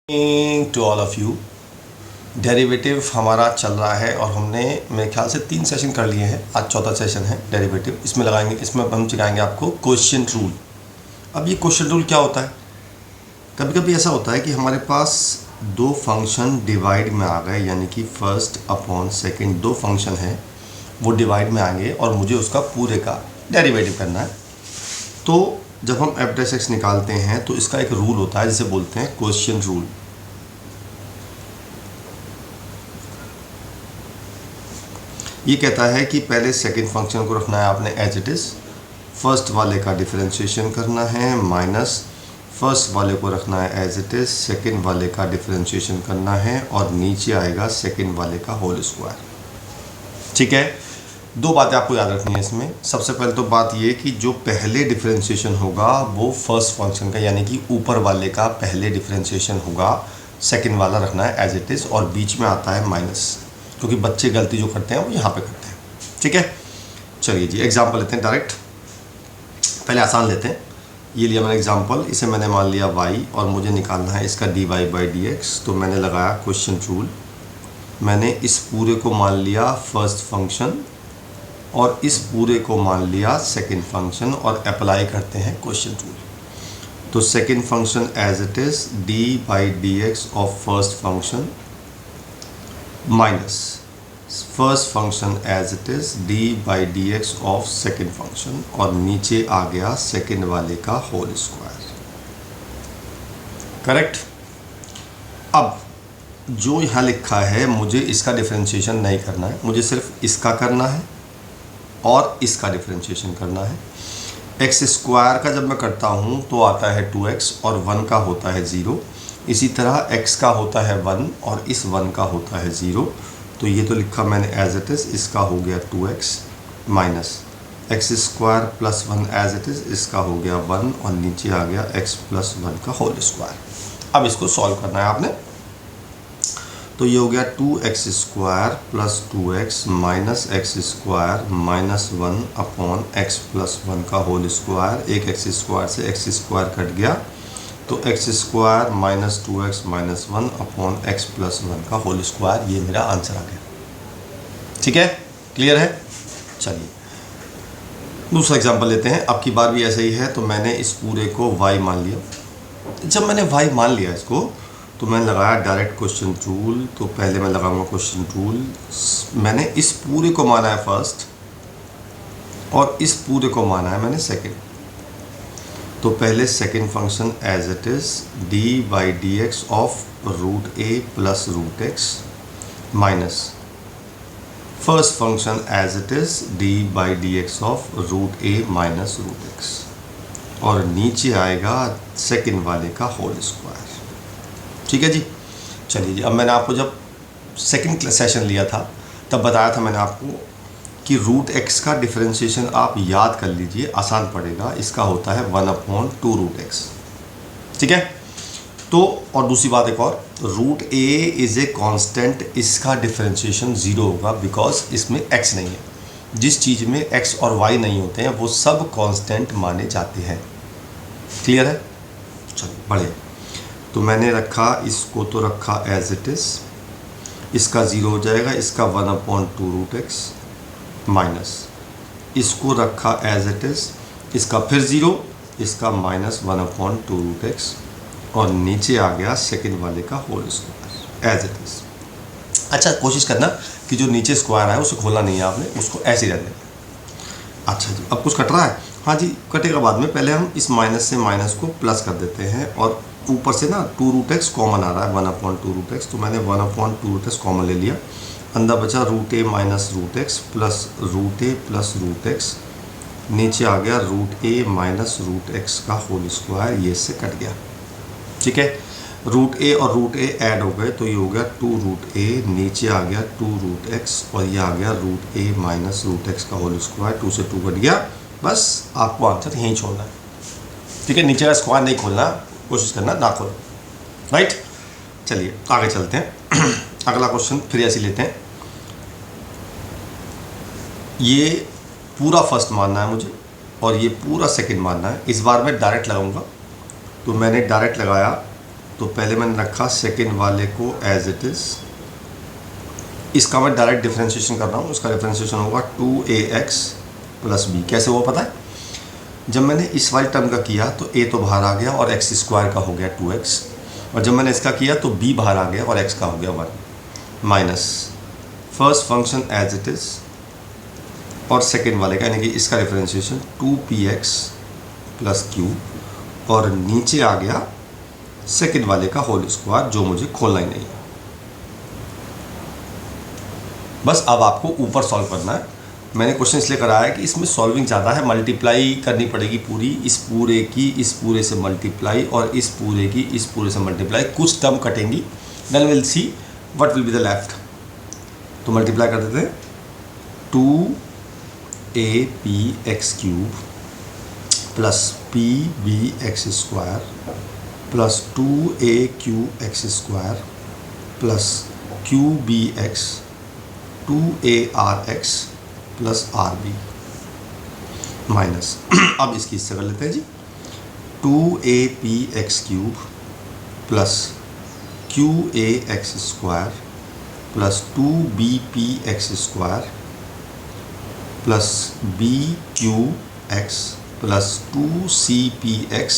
To all of you. Derivative हमारा चल रहा है और हमने मेरे ख्याल से 3 सेशन कर लिए हैं। आज चौथा सेशन है डेरिवेटिव। इसमें हम सिखाएंगे आपको क्वोशिएंट रूल। अब ये क्वोशिएंट रूल क्या होता है? कभी कभी ऐसा होता है कि हमारे पास दो फंक्शन डिवाइड में आ गए, यानी कि फर्स्ट अपॉन सेकंड दो फंक्शन है वो डिवाइड में आएंगे और मुझे उसका पूरे का डेरिवेटिव करना है। तो जब हम एफ डैश एक्स निकालते हैं तो इसका एक रूल होता है जिसे बोलते हैं क्वोशिएंट रूल। ये कहता है कि पहले सेकंड फंक्शन को रखना है आपने एज इट इज़, फर्स्ट वाले का डिफरेंशिएशन करना है, माइनस फर्स्ट वाले को रखना है एज इट इज़, सेकंड वाले का डिफरेंशिएशन करना है और नीचे आएगा सेकंड वाले का होल स्क्वायर। ठीक है, दो बातें आपको याद रखनी है इसमें। सबसे पहले तो बात ये कि जो पहले डिफरेंशिएशन होगा वो फर्स्ट फंक्शन का, यानी कि ऊपर वाले का पहले डिफरेंशिएशन होगा, सेकंड वाला रखना है एज इट इज़ और बीच में आता है माइनस, क्योंकि बच्चे गलती जो करते हैं वो यहाँ पे करते हैं। ठीक है, चलिए जी एग्जांपल लेते हैं डायरेक्ट। पहले आसान लेते हैं। ये लिया मैंने एग्जांपल, इसे मैंने मान लिया y और मुझे निकालना है इसका dy/dx। तो मैंने लगाया क्वोशिएंट रूल। मैंने इस पूरे को मान लिया फर्स्ट फंक्शन और इस पूरे को मान लिया सेकंड फंक्शन और अप्लाई करते हैं क्वोशिएंट रूल। तो second function as it is dy/dx of first function minus first function as it is dy/dx of second function और नीचे आ गया सेकंड वाले का होल स्क्वायर। करेक्ट। अब जो यहाँ लिखा है मुझे इसका डिफरेंशिएशन नहीं करना है, मुझे सिर्फ इसका करना है और इसका डिफरेंशिएशन करना है। एक्स स्क्वायर का जब मैं करता हूँ तो आता है 2x और 1 का होता है 0। इसी तरह x का होता है 1 और इस 1 का होता है 0। तो ये तो लिखा मैंने एज इट इज़, इसका हो गया 2x minus x square plus 1 as it is, इसका हो गया 1 और नीचे आ गया x प्लस 1 का होल स्क्वायर। अब इसको सॉल्व करना है आपने। तो ये हो गया 2x square plus 2x minus x square minus 1 upon x plus 1 का होल स्क्वायर। एक एक्स स्क्वायर से एक्स स्क्वायर कट गया तो x square minus 2x minus 1 upon x plus 1 का होल स्क्वायर। ये मेरा आंसर आ गया। ठीक है, क्लियर है। चलिए दूसरा एग्जांपल लेते हैं। अब की बार भी ऐसे ही है। तो मैंने इस पूरे को y मान लिया। जब मैंने y मान लिया इसको तो मैंने लगाया डायरेक्ट क्वोशिएंट रूल। तो पहले मैं लगाऊंगा क्वोशिएंट रूल। मैंने इस पूरे को माना है फर्स्ट और इस पूरे को माना है मैंने सेकंड। तो पहले second function as it is dy/dx of root a plus root x minus first function as it is dy/dx of root a minus root x और नीचे आएगा सेकंड वाले का होल स्क्वायर। ठीक है जी। चलिए जी, अब मैंने आपको जब सेकंड सेशन लिया था तब बताया था मैंने आपको कि रूट एक्स का डिफरेंशिएशन आप याद कर लीजिए, आसान पड़ेगा। इसका होता है 1/2 रूट एक्स। ठीक है। तो और दूसरी बात एक और, root a is a constant, इसका डिफरेंशिएशन 0 होगा बिकॉज इसमें x नहीं है। जिस चीज़ में x और y नहीं होते हैं वो सब कांस्टेंट माने जाते हैं। क्लियर है। चलिए बढ़िया। तो मैंने रखा इसको, तो रखा एज इट इज़, इसका 0 हो जाएगा, इसका 1/2 रूट एक्स माइनस इसको रखा एज इट इज़, इसका फिर 0, इसका माइनस 1/2 रूट एक्स और नीचे आ गया सेकंड वाले का whole square as it is. अच्छा, कोशिश करना कि जो नीचे स्क्वायर है उसे खोलना नहीं है आपने, उसको ऐसे ही रहने देना। अच्छा जी, अब कुछ कट रहा है? हाँ जी, कटेगा बाद में। पहले हम इस माइनस से माइनस को प्लस कर देते हैं और ऊपर से ना 2 रूट एक्स कॉमन आ रहा है, 1/2 रूट एक्स। तो मैंने 1/2 रूट एक्स कॉमन ले लिया। अंदर बचा root a minus root x plus root a plus root x, नीचे आ गया root a minus root x का होल स्क्वायर। ये इससे कट गया। ठीक है, रूट a और रूट a ऐड हो गए तो ये हो गया 2 रूट a, नीचे आ गया 2 रूट x और ये आ गया root a minus root x का होल स्क्वायर। 2 से 2 कट गया। बस आपको आंसर यहीं छोड़ना है। ठीक है, नीचे का स्क्वायर नहीं खोलना, कोशिश करना ना खोलो। राइट। चलिए आगे चलते हैं। अगला क्वेश्चन फिर ऐसे लेते हैं। ये पूरा फर्स्ट मानना है मुझे और ये पूरा सेकंड मानना है। इस बार मैं डायरेक्ट लगाऊंगा। तो मैंने डायरेक्ट लगाया तो पहले मैंने रखा सेकेंड वाले को एज इट इज़, इसका मैं डायरेक्ट डिफरेंशिएशन कर रहा हूँ, उसका डिफरेंशिएशन होगा 2ax प्लस b। कैसे वो पता है, जब मैंने इस वाली टर्म का किया तो a तो बाहर आ गया और x स्क्वायर का हो गया 2x, और जब मैंने इसका किया तो b बाहर आ गया और x का हो गया 1 minus first function as it is और सेकेंड वाले का यानी कि इसका डिफरेंशिएशन 2px प्लस q, और नीचे आ गया सेकेंड वाले का होल स्क्वायर जो मुझे खोलना ही नहीं है। बस अब आपको ऊपर सॉल्व करना है। मैंने क्वेश्चन इसलिए कराया कि इसमें सॉल्विंग ज़्यादा है, मल्टीप्लाई करनी पड़ेगी पूरी, इस पूरे की इस पूरे से मल्टीप्लाई और इस पूरे की इस पूरे से मल्टीप्लाई, कुछ टर्म कटेंगी, then will see what will be the left. तो मल्टीप्लाई कर देते हैं 2apx³ plus pbx² plus 2aqx² plus qbx 2arx plus rb minus अब इसकी इससे कर लेते हैं जी 2apx³ plus qax² plus 2bpx² plus bqx plus 2cpx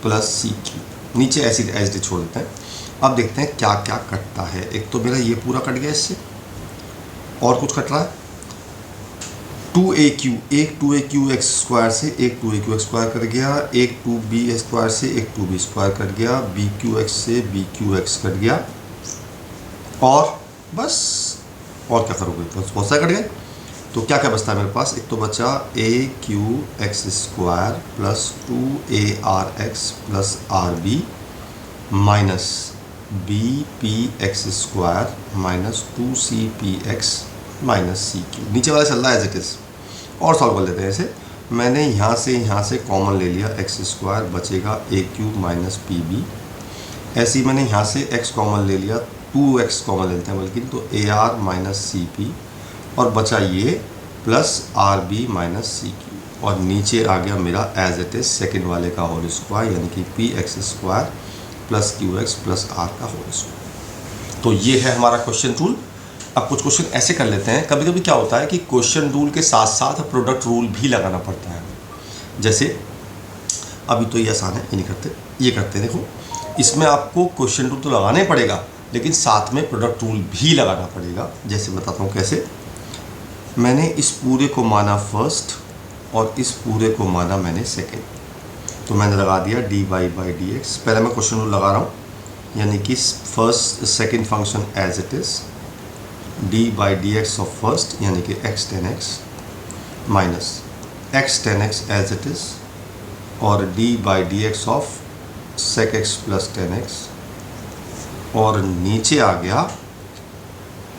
plus cq। नीचे ऐसे एज डी छोड़ देते हैं। अब देखते हैं क्या क्या कटता है। एक तो मेरा ये पूरा कट गया, इससे और कुछ कट रहा है 2aq, एक 2aqx² से एक 2aqx² कट गया, एक 2b² से एक 2b² कट गया, bqx से bqx कट गया, और बस और क्या करोगे, बस बहुत सारे कट गए। तो क्या क्या बचता है मेरे पास, एक तो बचा aqx² plus 2arx plus rb minus bpx² minus 2cpx minus cq। नीचे वाला चल रहा है एज इट इज़, और सॉल्व कर लेते हैं इसे। मैंने यहाँ से कॉमन ले लिया, x² बचेगा a³ माइनस pb। ऐसे ही मैंने यहाँ से x कॉमन ले लिया, 2x कॉमन ले लेते हैं बल्कि, तो ar माइनस cp, और बचा ये प्लस rb माइनस cq, और नीचे आ गया मेरा एज इट इज़ सेकेंड वाले का होल स्क्वायर यानी कि px² plus qx plus r का होल स्क्वायर। तो ये है हमारा क्वेश्चन रूल। अब कुछ क्वेश्चन ऐसे कर लेते हैं, कभी कभी क्या होता है कि क्वेश्चन रूल के साथ साथ प्रोडक्ट रूल भी लगाना पड़ता है। जैसे अभी तो ये आसान है, ये नहीं करते, ये करते हैं। देखो इसमें आपको क्वेश्चन रूल तो लगाना ही पड़ेगा, लेकिन साथ में प्रोडक्ट रूल भी लगाना पड़ेगा। जैसे बताता हूँ कैसे। मैंने इस पूरे को माना फर्स्ट और इस पूरे को माना मैंने सेकेंड, तो मैंने लगा दिया dy/dx। पहले मैं क्वेश्चन रूल लगा रहा हूँ, यानी कि first second function as it is dy/dx of first यानी कि x tan x minus x tan x as it is, और dy/dx of sec x plus tan x, और नीचे आ गया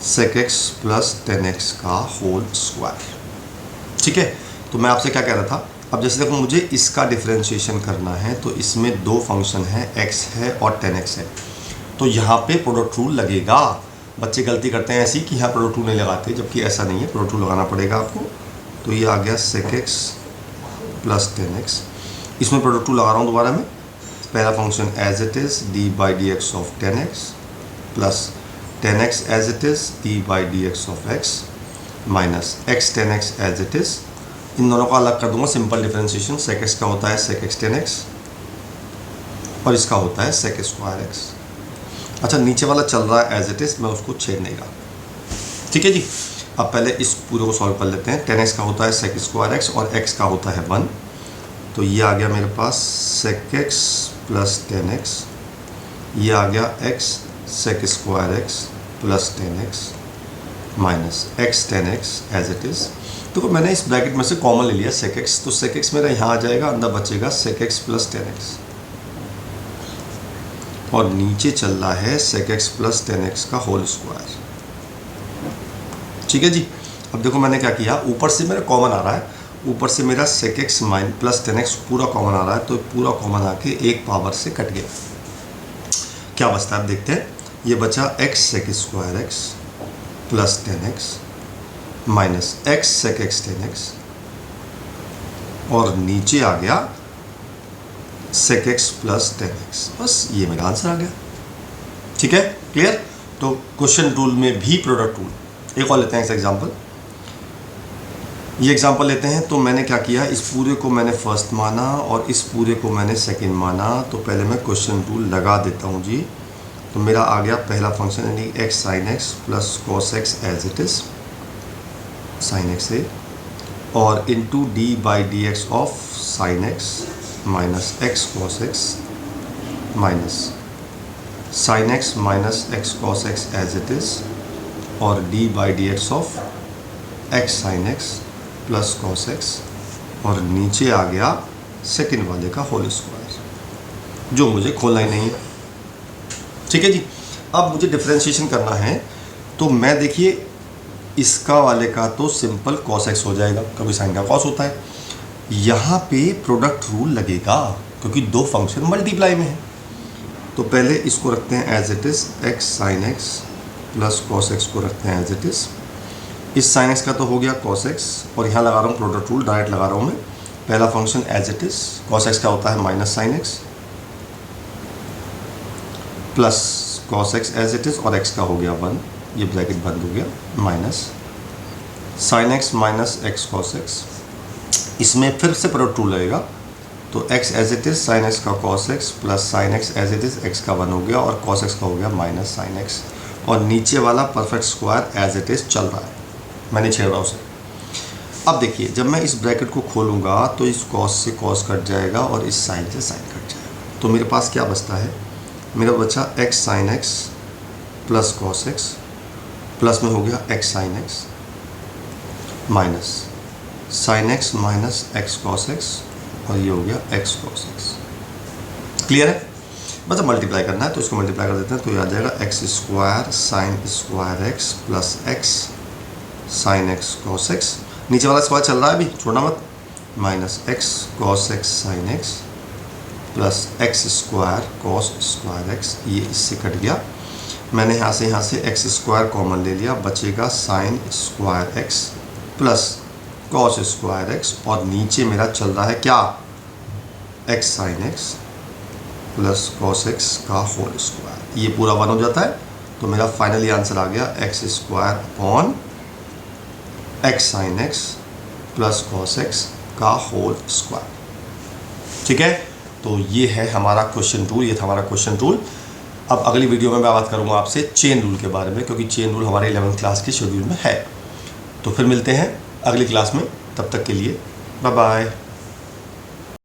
sec x plus tan x का whole square. ठीक है, तो मैं आपसे क्या कह रहा था, अब जैसे देखो मुझे इसका डिफरेंशिएशन करना है, तो इसमें दो फंक्शन है, x है और tan x है, तो यहाँ पे प्रोडक्ट रूल लगेगा। बच्चे गलती करते हैं ऐसी कि यहाँ प्रोडक्ट रूल नहीं लगाते, जबकि ऐसा नहीं है, प्रोडक्ट रूल लगाना पड़ेगा आपको। तो ये आ गया sec x plus tan x, इसमें प्रोडक्ट रूल लगा रहा हूँ दोबारा मैं। पहला function as it is dy/dx of tan x plus tan x as it is dy/dx of x minus x tan x as it is. इन दोनों को अलग कर दूंगा, सिंपल डिफरेंशिएशन। sec x का होता है sec x tan x और इसका होता है sec स्क्वायर x। अच्छा, नीचे वाला चल रहा है एज इट इज़, मैं उसको छेड़ नहीं रहा। ठीक है जी। अब पहले इस पूरे को सॉल्व कर लेते हैं। tan x का होता है sec स्क्वायर x और x का होता है 1, तो ये आ गया मेरे पास sec x plus tan x, ये आ गया x sec square x plus tan x minus x tan x as it is. तो मैंने इस ब्रैकेट में से कॉमन ले लिया sec x, तो sec x मेरा यहाँ आ जाएगा, अंदर बचेगा sec x plus tan x, और नीचे चल रहा है sec x plus tan x का होल स्क्वायर। ठीक है जी। अब देखो मैंने क्या किया, ऊपर से मेरा कॉमन आ रहा है, ऊपर से मेरा sec x plus tan x पूरा कॉमन आ रहा है, तो पूरा कॉमन आके एक पावर से कट गया। क्या बचता है अब देखते हैं। ये बचा x sec square x plus tan x minus x sec x tan x, और नीचे आ गया sec x plus tan x। बस ये मेरा आंसर आ गया। ठीक है, क्लियर। तो क्वेश्चन रूल में भी प्रोडक्ट रूल। एक और लेते हैं एग्जाम्पल। ये एग्जांपल लेते हैं। तो मैंने क्या किया, इस पूरे को मैंने फर्स्ट माना और इस पूरे को मैंने सेकंड माना। तो पहले मैं क्वेश्चन रूल लगा देता हूँ जी। तो मेरा आ गया पहला फंक्शन यानी x sine x plus cos x as it is sine x से, और into d by d x of sine x minus x cos x minus sine x minus x cos x as it is, और d by d x of x sine x plus cos x, और नीचे आ गया second वाले का whole square जो मुझे खोलना ही नहीं है। ठीक है जी। अब मुझे डिफरेंशिएशन करना है। तो मैं देखिए इसका वाले का तो सिंपल कॉस एक्स हो जाएगा, कभी साइन का कॉस होता है। यहाँ पे प्रोडक्ट रूल लगेगा क्योंकि दो फंक्शन मल्टीप्लाई में है। तो पहले इसको रखते हैं as it is, x sine x plus cos x को रखते हैं एज इट इज़। इस साइन एक्स का तो हो गया कॉस एक्स, और यहाँ लगा रहा हूँ प्रोडक्ट रूल, डायरेक्ट लगा रहा हूँ मैं। पहला function as it is, cos x का होता है minus sine x plus cos x as it is, और एक्स का हो गया 1, ये ब्रैकेट बंद हो गया, minus sine x minus x cos x. इसमें फिर से प्रोडक्ट रूल लगेगा। तो x as it is sine x का cos x plus sine x as it is x का 1 हो गया, और कॉस एक्स का हो गया माइनस साइन एक्स, और नीचे वाला perfect square as it is चल रहा है, मैंने छेड़ रहा उसे। अब देखिए जब मैं इस ब्रैकेट को खोलूँगा तो इस कॉस से कॉस कट जाएगा और इस साइन से साइन कट जाएगा। तो मेरे पास क्या बचता है, मेरा बचा x sine x plus cos x, plus में हो गया x sine x minus sine x minus x cos x, और ये हो गया एक्स कॉस एक्स। क्लियर है। मतलब मल्टीप्लाई करना है तो इसको मल्टीप्लाई कर देते हैं। तो ये आ जाएगा x square sine square x plus x sine x cos x, नीचे वाला स्क्वायर चल रहा है अभी, छोड़ना मत, minus x cos x sine x plus x square cos square x, ये इससे कट गया। मैंने यहाँ से एक्स स्क्वायर कॉमन ले लिया, बचेगा sine square x plus cos square x, और नीचे मेरा चल रहा है क्या, x sine x plus cos x का होल स्क्वायर। ये पूरा 1 हो जाता है। तो मेरा फाइनली आंसर आ गया x square upon x sine x plus cos x का होल स्क्वायर। ठीक है। तो ये है हमारा क्वेश्चन रूल, ये था हमारा क्वेश्चन रूल। अब अगली वीडियो में मैं बात करूँगा आपसे चेन रूल के बारे में, क्योंकि चेन रूल हमारे 11th क्लास के शेड्यूल में है। तो फिर मिलते हैं अगली क्लास में, तब तक के लिए बाय बाय।